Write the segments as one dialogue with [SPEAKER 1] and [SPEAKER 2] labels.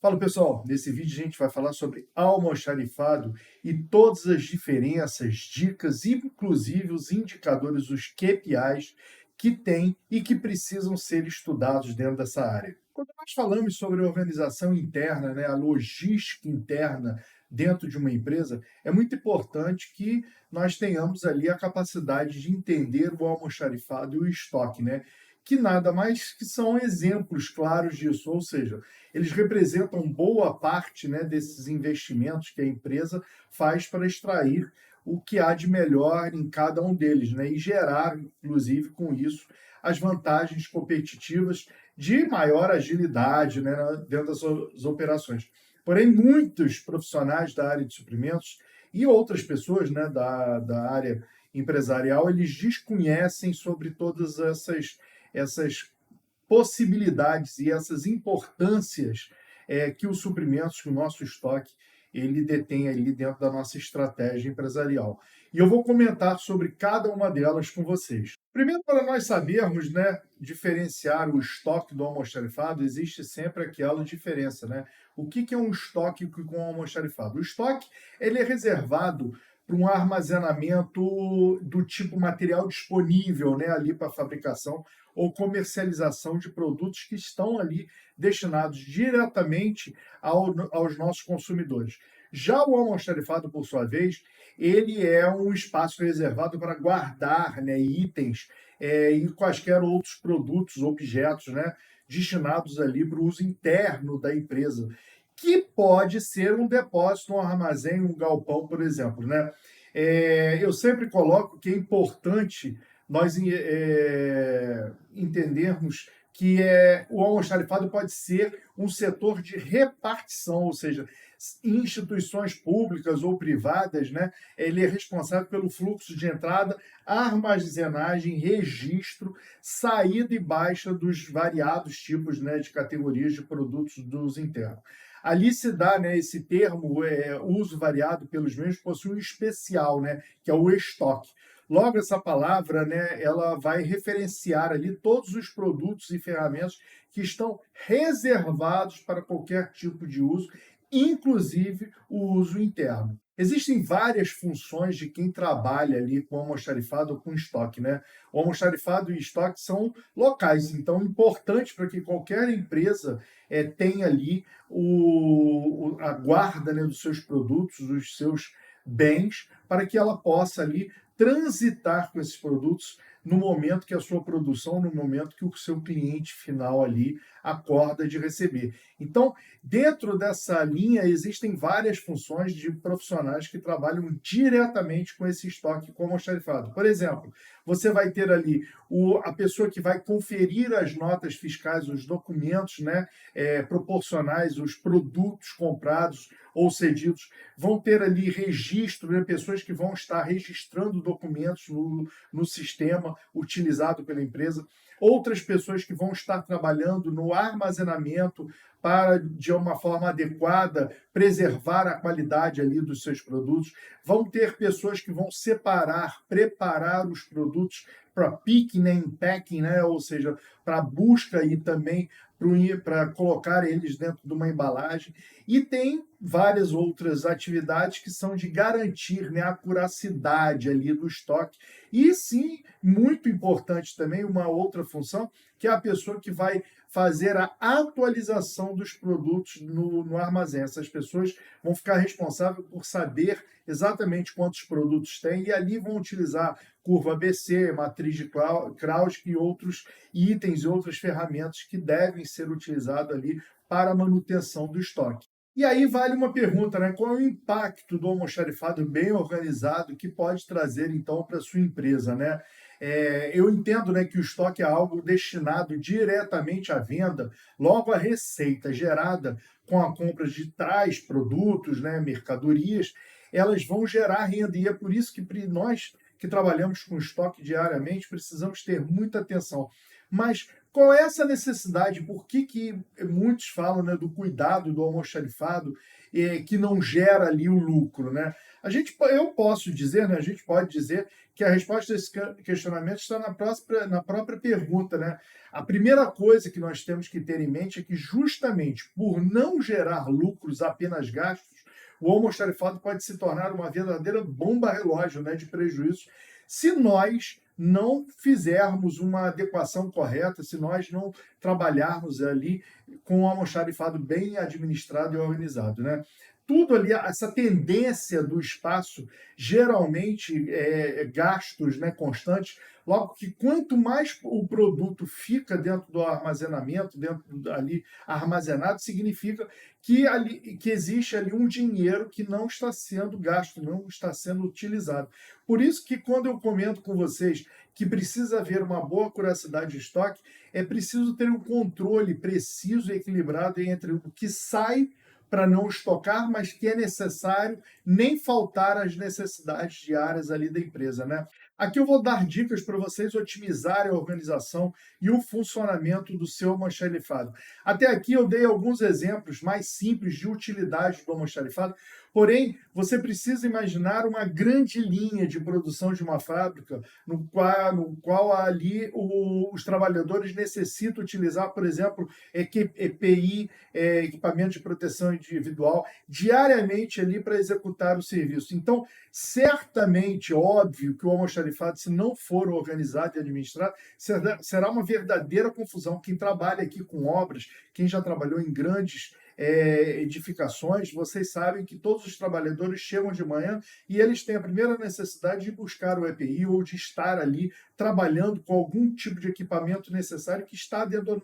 [SPEAKER 1] Fala pessoal, nesse vídeo a gente vai falar sobre almoxarifado e todas as diferenças, dicas e inclusive os indicadores, os KPIs que tem e que precisam ser estudados dentro dessa área. Quando nós falamos sobre a organização interna, a logística interna dentro de uma empresa, é muito importante que nós tenhamos ali a capacidade de entender o almoxarifado e o estoque, que nada mais que são exemplos claros disso, ou seja, eles representam boa parte, desses investimentos que a empresa faz para extrair o que há de melhor em cada um deles, e gerar, inclusive, com isso, as vantagens competitivas de maior agilidade, dentro das suas operações. Porém, muitos profissionais da área de suprimentos e outras pessoas, da área empresarial, eles desconhecem sobre todas essas possibilidades e essas importâncias que os suprimentos, que o nosso estoque, ele detém ali dentro da nossa estratégia empresarial. E eu vou comentar sobre cada uma delas com vocês. Primeiro, para nós sabermos, diferenciar o estoque do almoxarifado, existe sempre aquela diferença, O que é um estoque com almoxarifado? O estoque, ele é reservado para um armazenamento do tipo material disponível, ali para fabricação ou comercialização de produtos que estão ali destinados diretamente aos nossos consumidores. Já o almoxarifado, por sua vez, ele é um espaço reservado para guardar, itens e quaisquer outros produtos, objetos, destinados ali para o uso interno da empresa, que pode ser um depósito, um armazém, um galpão, por exemplo, eu sempre coloco que é importante nós entendermos que o almoxarifado pode ser um setor de repartição, ou seja, instituições públicas ou privadas, ele é responsável pelo fluxo de entrada, armazenagem, registro, saída e baixa dos variados tipos, de categorias de produtos do uso interno. Ali se dá, esse termo, uso variado pelos mesmos, possui um especial, que é o estoque. Logo, essa palavra, ela vai referenciar ali todos os produtos e ferramentas que estão reservados para qualquer tipo de uso, inclusive o uso interno. Existem várias funções de quem trabalha ali com almoxarifado ou com estoque, O almoxarifado e estoque são locais, então é importante para que qualquer empresa tenha ali a guarda, dos seus produtos, dos seus bens, para que ela possa ali transitar com esses produtos no momento que a sua produção, no momento que o seu cliente final ali acorda de receber. Então, dentro dessa linha, existem várias funções de profissionais que trabalham diretamente com esse estoque com almoxarifado. Por exemplo, você vai ter ali a pessoa que vai conferir as notas fiscais, os documentos, proporcionais, os produtos comprados ou cedidos, vão ter ali registro, pessoas que vão estar registrando documentos no sistema utilizado pela empresa, outras pessoas que vão estar trabalhando no armazenamento para, de uma forma adequada, preservar a qualidade ali dos seus produtos, vão ter pessoas que vão separar, preparar os produtos para picking and packing, ou seja, para busca e também para colocar eles dentro de uma embalagem. E tem várias outras atividades que são de garantir, a curacidade ali do estoque. E sim, muito importante também, uma outra função, que é a pessoa que vai fazer a atualização dos produtos no armazém. Essas pessoas vão ficar responsáveis por saber exatamente quantos produtos tem e ali vão utilizar curva ABC, matriz de Krauss e outros itens e outras ferramentas que devem ser utilizados ali para a manutenção do estoque. E aí vale uma pergunta, qual é o impacto do almoxarifado bem organizado que pode trazer, então, para a sua empresa, eu entendo, que o estoque é algo destinado diretamente à venda, logo a receita gerada com a compra de tais produtos, mercadorias, elas vão gerar renda, e é por isso que nós que trabalhamos com estoque diariamente precisamos ter muita atenção. Mas Qual é essa necessidade? Por que que muitos falam, né, do cuidado do almoxarifado, que não gera ali o lucro, né? Eu posso dizer, né, a gente pode dizer que a resposta desse questionamento está na própria pergunta, né? A primeira coisa que nós temos que ter em mente é que justamente por não gerar lucros, apenas gastos, o almoxarifado pode se tornar uma verdadeira bomba relógio, né, de prejuízo se nós não fizermos uma adequação correta, se nós não trabalharmos ali com o almoxarifado bem administrado e organizado, né? Tudo ali, essa tendência do espaço, geralmente gastos, né, constantes, logo que quanto mais o produto fica dentro do armazenamento, ali armazenado, significa que existe ali um dinheiro que não está sendo gasto, não está sendo utilizado. Por isso que quando eu comento com vocês que precisa haver uma boa curiosidade de estoque, é preciso ter um controle preciso e equilibrado entre o que sai para não estocar, mas que é necessário nem faltar às necessidades diárias ali da empresa, né? Aqui eu vou dar dicas para vocês otimizarem a organização e o funcionamento do seu almoxarifado. Até aqui eu dei alguns exemplos mais simples de utilidade do almoxarifado, porém você precisa imaginar uma grande linha de produção de uma fábrica no qual ali os trabalhadores necessitam utilizar, por exemplo, EPI, equipamento de proteção individual, diariamente ali para executar o serviço. Então, certamente, óbvio que o almoxarifado, se não for organizado e administrado, será uma verdadeira confusão. Quem trabalha aqui com obras, quem já trabalhou em grandes edificações, vocês sabem que todos os trabalhadores chegam de manhã e eles têm a primeira necessidade de buscar o EPI ou de estar ali trabalhando com algum tipo de equipamento necessário que está dentro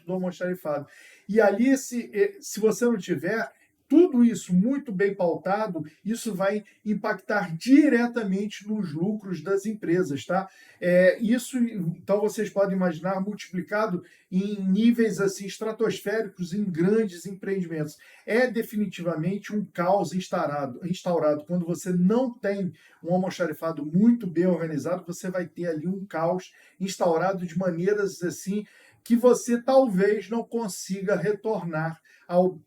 [SPEAKER 1] do almoxarifado. E ali, se você não tiver tudo isso muito bem pautado, isso vai impactar diretamente nos lucros das empresas, tá? Isso, então, vocês podem imaginar multiplicado em níveis assim estratosféricos em grandes empreendimentos. É definitivamente um caos instaurado. Quando você não tem um almoxarifado muito bem organizado, você vai ter ali um caos instaurado de maneiras assim que você talvez não consiga retornar ao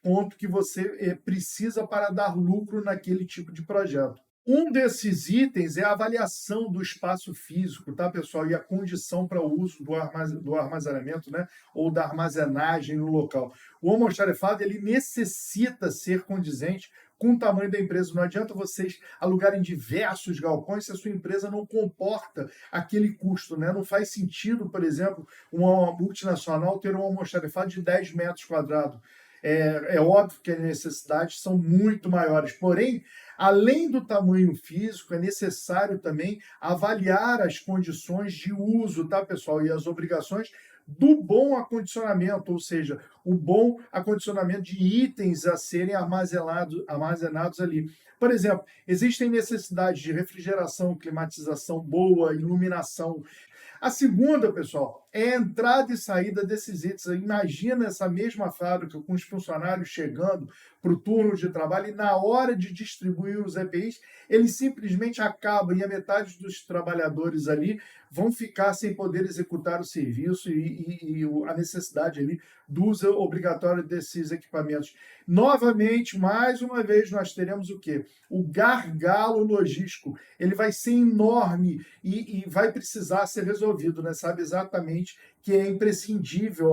[SPEAKER 1] ponto que você precisa para dar lucro naquele tipo de projeto. Um desses itens é a avaliação do espaço físico, tá, pessoal? E a condição para o uso do armazenamento, né? Ou da armazenagem no local. O almoxarifado, ele necessita ser condizente com o tamanho da empresa. Não adianta vocês alugarem diversos galpões se a sua empresa não comporta aquele custo, né? Não faz sentido, por exemplo, uma multinacional ter um almoxarifado de 10 metros quadrados. É óbvio que as necessidades são muito maiores, porém, além do tamanho físico, é necessário também avaliar as condições de uso, tá, pessoal? E as obrigações do bom acondicionamento, ou seja, o bom acondicionamento de itens a serem armazenados ali. Por exemplo, existem necessidades de refrigeração, climatização boa, iluminação. A segunda, pessoal, é a entrada e saída desses itens. Imagina essa mesma fábrica com os funcionários chegando para o turno de trabalho e na hora de distribuir os EPIs, eles simplesmente acabam e a metade dos trabalhadores ali vão ficar sem poder executar o serviço e a necessidade ali do uso obrigatório desses equipamentos. Novamente, mais uma vez, nós teremos o quê? O gargalo logístico. Ele vai ser enorme e vai precisar ser resolvido, né? Sabe exatamente que é imprescindível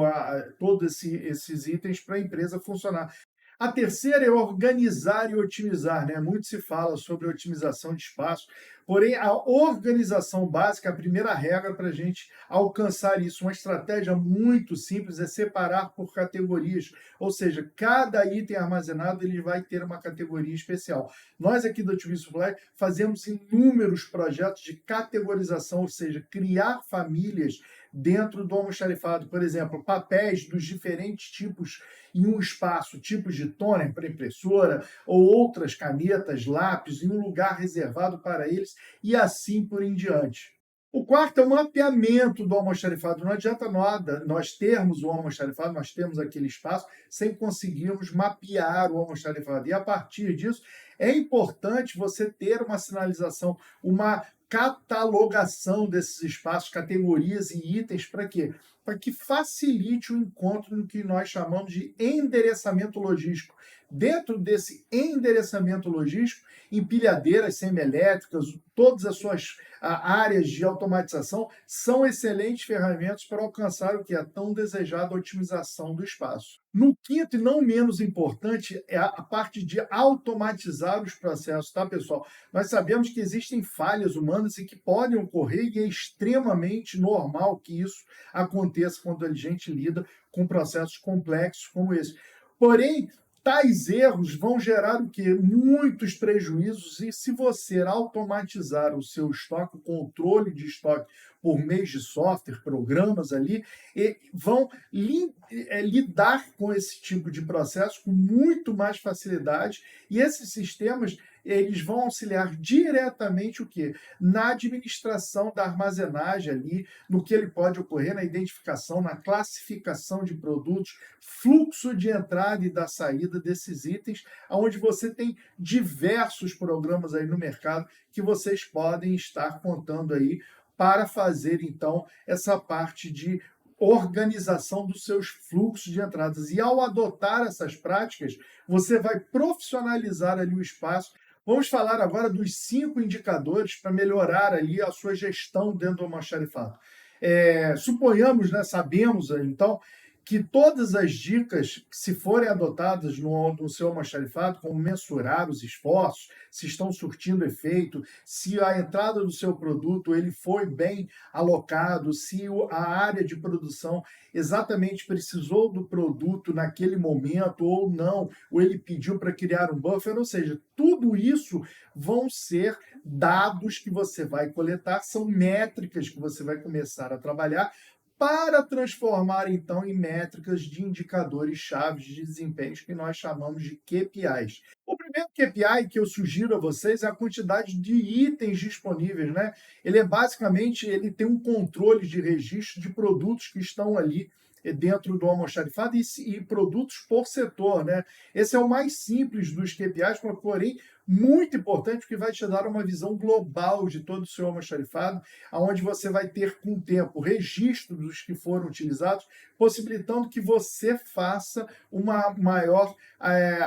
[SPEAKER 1] todos esses itens para a empresa funcionar. A terceira é organizar e otimizar, né? Muito se fala sobre otimização de espaço, porém a organização básica, a primeira regra para a gente alcançar isso. Uma estratégia muito simples é separar por categorias, ou seja, cada item armazenado ele vai ter uma categoria especial. Nós aqui do Otimization Supply fazemos inúmeros projetos de categorização, ou seja, criar famílias dentro do almoxarifado, por exemplo, papéis dos diferentes tipos em um espaço, tipos de toner para impressora ou outras canetas, lápis, em um lugar reservado para eles e assim por em diante. O quarto é o mapeamento do almoxarifado. Não adianta nada nós termos o almoxarifado, nós temos aquele espaço, sem conseguirmos mapear o almoxarifado. E a partir disso, é importante você ter uma sinalização, uma catalogação desses espaços, categorias e itens, para quê? para que facilite o encontro no que nós chamamos de endereçamento logístico. Dentro desse endereçamento logístico, empilhadeiras semi-elétricas, todas as suas áreas de automatização são excelentes ferramentas para alcançar o que é tão desejada otimização do espaço. No quinto, e não menos importante, é a parte de automatizar os processos, tá, pessoal? Nós sabemos que existem falhas humanas e que podem ocorrer, e é extremamente normal que isso aconteça quando a gente lida com processos complexos como esse. Porém, tais erros vão gerar o quê? Muitos prejuízos, e se você automatizar o seu estoque, o controle de estoque por meio de software, programas ali, vão lidar com esse tipo de processo com muito mais facilidade, e esses sistemas eles vão auxiliar diretamente o quê? Na administração da armazenagem ali, no que ele pode ocorrer na identificação, na classificação de produtos, fluxo de entrada e da saída desses itens, onde você tem diversos programas aí no mercado que vocês podem estar contando aí para fazer, então, essa parte de organização dos seus fluxos de entradas. E ao adotar essas práticas, você vai profissionalizar ali o espaço. Vamos falar agora dos 5 indicadores para melhorar ali a sua gestão dentro do almoxarifado. Suponhamos, né, sabemos, então, que todas as dicas, se forem adotadas no seu almoxarifado, como mensurar os esforços, se estão surtindo efeito, se a entrada do seu produto ele foi bem alocado, se a área de produção exatamente precisou do produto naquele momento ou não, ou ele pediu para criar um buffer, ou seja, tudo isso vão ser dados que você vai coletar, são métricas que você vai começar a trabalhar para transformar, então, em métricas de indicadores chaves de desempenho que nós chamamos de KPIs. O primeiro KPI que eu sugiro a vocês é a quantidade de itens disponíveis, né? Ele tem um controle de registro de produtos que estão ali dentro do almoxarifado e produtos por setor, né? Esse é o mais simples dos KPIs, porém muito importante, porque vai te dar uma visão global de todo o seu almoxarifado, onde você vai ter com o tempo registro dos que foram utilizados, possibilitando que você faça uma maior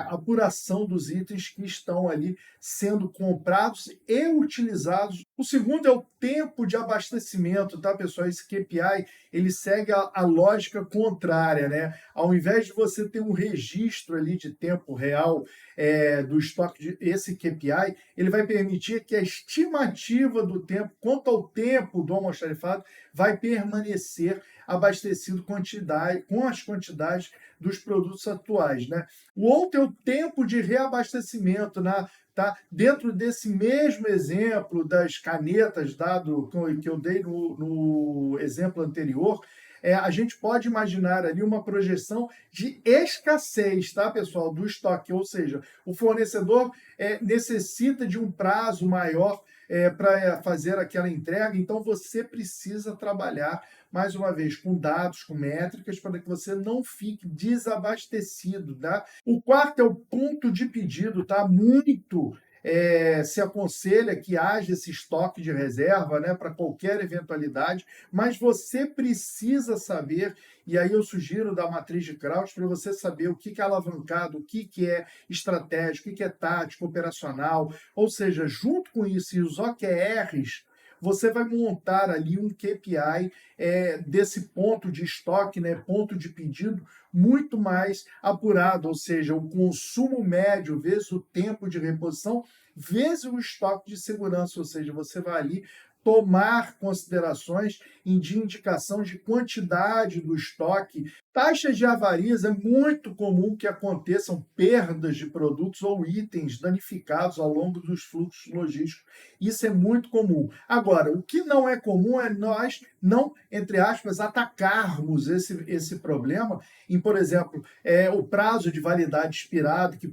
[SPEAKER 1] apuração dos itens que estão ali sendo comprados e utilizados. O segundo é o tempo de abastecimento, tá, pessoal? Esse KPI, ele segue a lógica contrária, né? Ao invés de você ter um registro ali de tempo real do estoque, esse KPI, ele vai permitir que a estimativa do tempo, quanto ao tempo do almoxarifado, vai permanecer abastecido com as quantidades dos produtos atuais, né? O outro é o tempo de reabastecimento, né? Tá? Dentro desse mesmo exemplo das canetas dado que eu dei no exemplo anterior, a gente pode imaginar ali uma projeção de escassez, tá, pessoal, do estoque, ou seja, o fornecedor necessita de um prazo maior para fazer aquela entrega, então você precisa trabalhar, mais uma vez, com dados, com métricas, para que você não fique desabastecido, tá? O quarto é o ponto de pedido, tá? Se aconselha que haja esse estoque de reserva, né, para qualquer eventualidade, mas você precisa saber, e aí eu sugiro da matriz de Krauss para você saber o que é alavancado, o que é estratégico, o que é tático, operacional, ou seja, junto com isso e os OKRs, você vai montar ali um KPI desse ponto de estoque, né, ponto de pedido, muito mais apurado, ou seja, o consumo médio vezes o tempo de reposição, vezes o estoque de segurança, ou seja, você vai ali tomar considerações de indicação de quantidade do estoque. Taxas de avarias é muito comum que aconteçam perdas de produtos ou itens danificados ao longo dos fluxos logísticos. Isso é muito comum. Agora, o que não é comum é nós não, entre aspas, atacarmos esse problema em, por exemplo, o prazo de validade expirado, que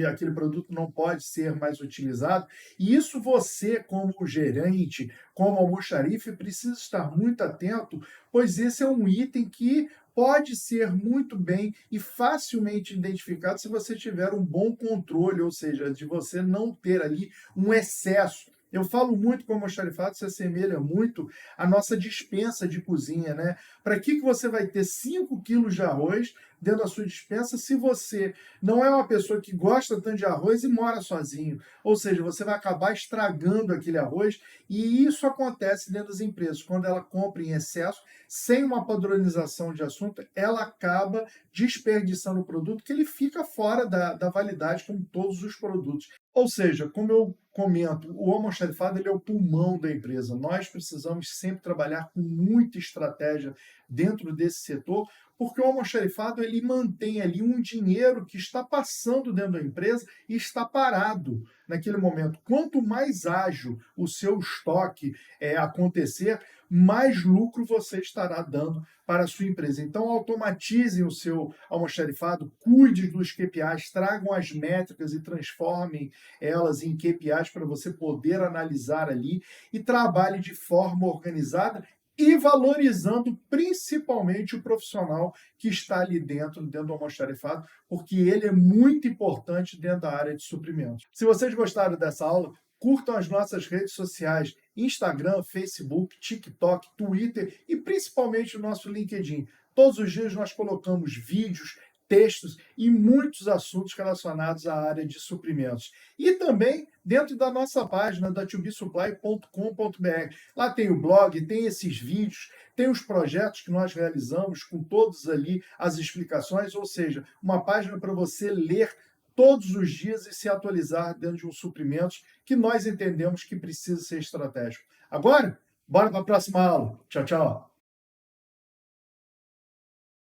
[SPEAKER 1] aquele produto não pode ser mais utilizado. E isso você, como gerente, como almoxarife, precisa estar muito atento, pois esse é um item que pode ser muito bem e facilmente identificado se você tiver um bom controle, ou seja, de você não ter ali um excesso. Eu falo muito que o almoxarifado se assemelha muito à nossa despensa de cozinha, né? Para que você vai ter 5 quilos de arroz dentro da sua despensa se você não é uma pessoa que gosta tanto de arroz e mora sozinho? Ou seja, você vai acabar estragando aquele arroz e isso acontece dentro das empresas. Quando ela compra em excesso, sem uma padronização de assunto, ela acaba desperdiçando o produto que ele fica fora da validade, como todos os produtos. Ou seja, como eu comento, o almoxarifado ele é o pulmão da empresa. Nós precisamos sempre trabalhar com muita estratégia dentro desse setor, porque o almoxarifado ele mantém ali um dinheiro que está passando dentro da empresa e está parado naquele momento. Quanto mais ágil o seu estoque acontecer, mais lucro você estará dando para a sua empresa. Então, automatizem o seu almoxarifado, cuide dos KPIs, tragam as métricas e transformem elas em KPIs para você poder analisar ali e trabalhe de forma organizada e valorizando principalmente o profissional que está ali dentro do almoxarifado, porque ele é muito importante dentro da área de suprimentos. Se vocês gostaram dessa aula, curtam as nossas redes sociais, Instagram, Facebook, TikTok, Twitter e principalmente o nosso LinkedIn. Todos os dias nós colocamos vídeos, textos e muitos assuntos relacionados à área de suprimentos. E também dentro da nossa página da tobesupply.com.br. Lá tem o blog, tem esses vídeos, tem os projetos que nós realizamos com todos ali as explicações, ou seja, uma página para você ler todos os dias e se atualizar dentro de um suprimentos que nós entendemos que precisa ser estratégico. Agora, bora para a próxima aula. Tchau, tchau.